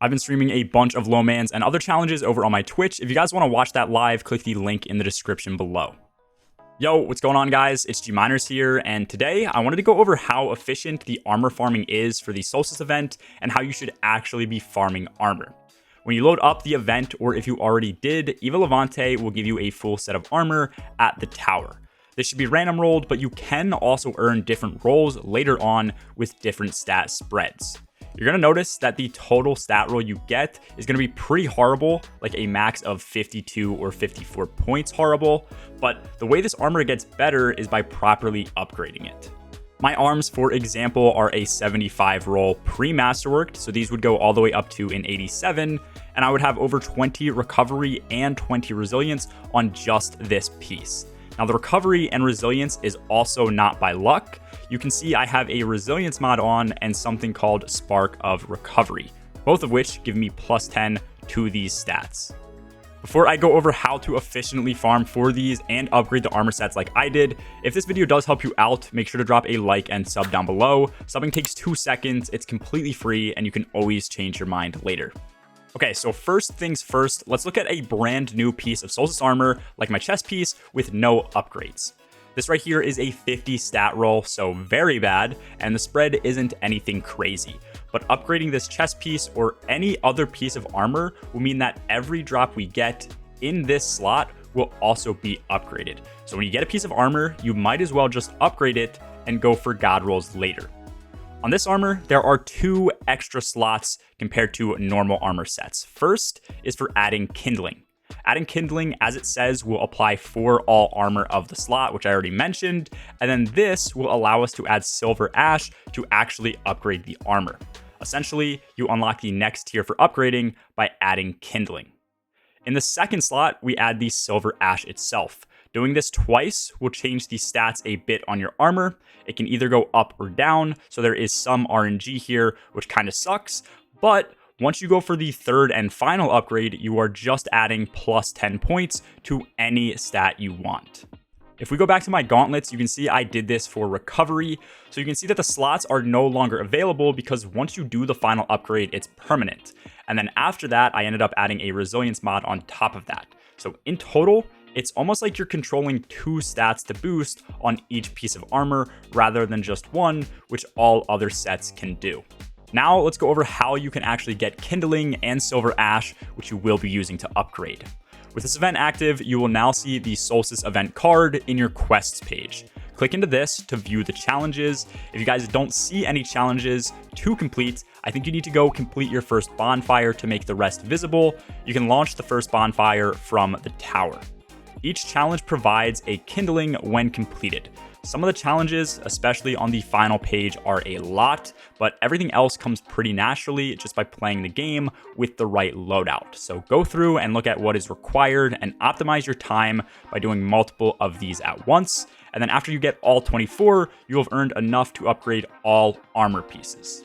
I've been streaming a bunch of Lowmans and other challenges over on my Twitch. If you guys want to watch that live, click the link in the description below. Yo, what's going on, guys? It's G-Miners here, and today I wanted to go over how efficient the armor farming is for the Solstice event and how you should actually be farming armor. When you load up the event, or if you already did, Eva Levante will give you a full set of armor at the tower. This should be random rolled, but you can also earn different rolls later on with different stat spreads. You're going to notice that the total stat roll you get is going to be pretty horrible, like a max of 52 or 54 points horrible, but the way this armor gets better is by properly upgrading it. My arms, for example, are a 75 roll pre-masterworked, so these would go all the way up to an 87, and I would have over 20 recovery and 20 resilience on just this piece. Now, the recovery and resilience is also not by luck. You can see I have a resilience mod on and something called Spark of Recovery, both of which give me plus 10 to these stats. Before I go over how to efficiently farm for these and upgrade the armor sets like I did, if this video does help you out, make sure to drop a like and sub down below. Subbing takes 2 seconds, it's completely free, and you can always change your mind later. Okay, so first things first, let's look at a brand new piece of Solstice armor, like my chest piece, with no upgrades. This right here is a 50 stat roll, so very bad, and the spread isn't anything crazy. But upgrading this chest piece or any other piece of armor will mean that every drop we get in this slot will also be upgraded. So when you get a piece of armor, you might as well just upgrade it and go for god rolls later. On this armor, there are 2 extra slots compared to normal armor sets. First is for adding kindling. Adding kindling, as it says, will apply for all armor of the slot, which I already mentioned, and then this will allow us to add silver ash to actually upgrade the armor. Essentially, you unlock the next tier for upgrading by adding kindling. In the second slot, we add the silver ash itself. Doing this twice will change the stats a bit on your armor. It can either go up or down, so there is some RNG here, which kind of sucks, but once you go for the third and final upgrade, you are just adding plus 10 points to any stat you want. If we go back to my gauntlets, you can see I did this for recovery. So you can see that the slots are no longer available because once you do the final upgrade, it's permanent. And then after that, I ended up adding a resilience mod on top of that. So in total, it's almost like you're controlling 2 stats to boost on each piece of armor rather than just one, which all other sets can do. Now let's go over how you can actually get kindling and silver ash, which you will be using to upgrade. With this event active, you will now see the Solstice event card in your quests page. Click into this to view the challenges. If you guys don't see any challenges to complete, I think you need to go complete your first bonfire to make the rest visible. You can launch the first bonfire from the tower. Each challenge provides a kindling when completed. Some of the challenges, especially on the final page, are a lot, but everything else comes pretty naturally just by playing the game with the right loadout. So go through and look at what is required and optimize your time by doing multiple of these at once. And then after you get all 24, you'll have earned enough to upgrade all armor pieces.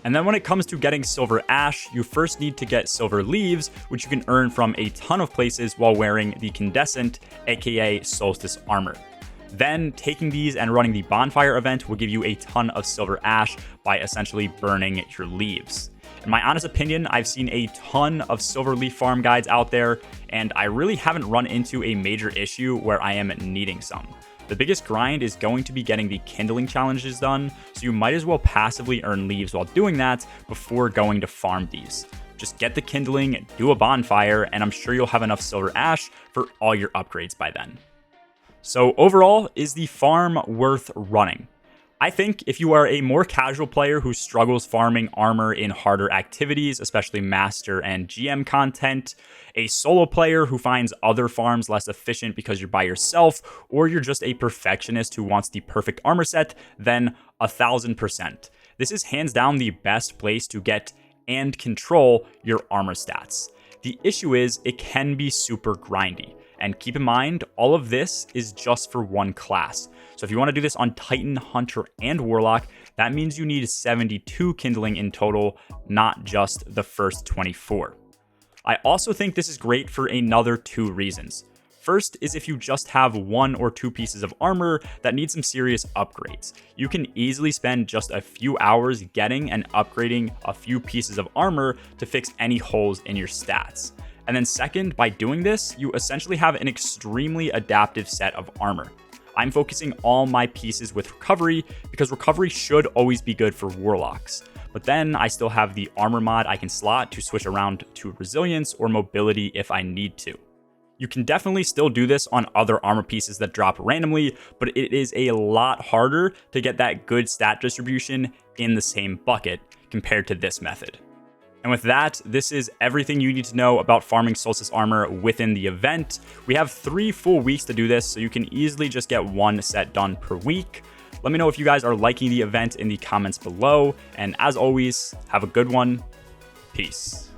And then when it comes to getting silver ash, you first need to get silver leaves, which you can earn from a ton of places while wearing the Condescent, aka Solstice armor. Then taking these and running the bonfire event will give you a ton of silver ash by essentially burning your leaves. In my honest opinion, I've seen a ton of silver leaf farm guides out there, and I really haven't run into a major issue where I am needing some. The biggest grind is going to be getting the kindling challenges done, so you might as well passively earn leaves while doing that before going to farm these. Just get the kindling, do a bonfire, and I'm sure you'll have enough silver ash for all your upgrades by then. So overall, is the farm worth running? I think if you are a more casual player who struggles farming armor in harder activities, especially master and GM content, a solo player who finds other farms less efficient because you're by yourself, or you're just a perfectionist who wants the perfect armor set, then 1000%. This is hands down the best place to get and control your armor stats. The issue is it can be super grindy. And keep in mind, all of this is just for one class. So if you want to do this on Titan, Hunter, and Warlock, that means you need 72 kindling in total, not just the first 24. I also think this is great for another 2 reasons. First is if you just have 1 or 2 pieces of armor that need some serious upgrades. You can easily spend just a few hours getting and upgrading a few pieces of armor to fix any holes in your stats. And then second, by doing this, you essentially have an extremely adaptive set of armor. I'm focusing all my pieces with recovery because recovery should always be good for warlocks. But then I still have the armor mod I can slot to switch around to resilience or mobility if I need to. You can definitely still do this on other armor pieces that drop randomly, but it is a lot harder to get that good stat distribution in the same bucket compared to this method. And with that, this is everything you need to know about farming Solstice armor within the event. We have 3 full weeks to do this, so you can easily just get 1 set done per week. Let me know if you guys are liking the event in the comments below, and as always, have a good one. Peace.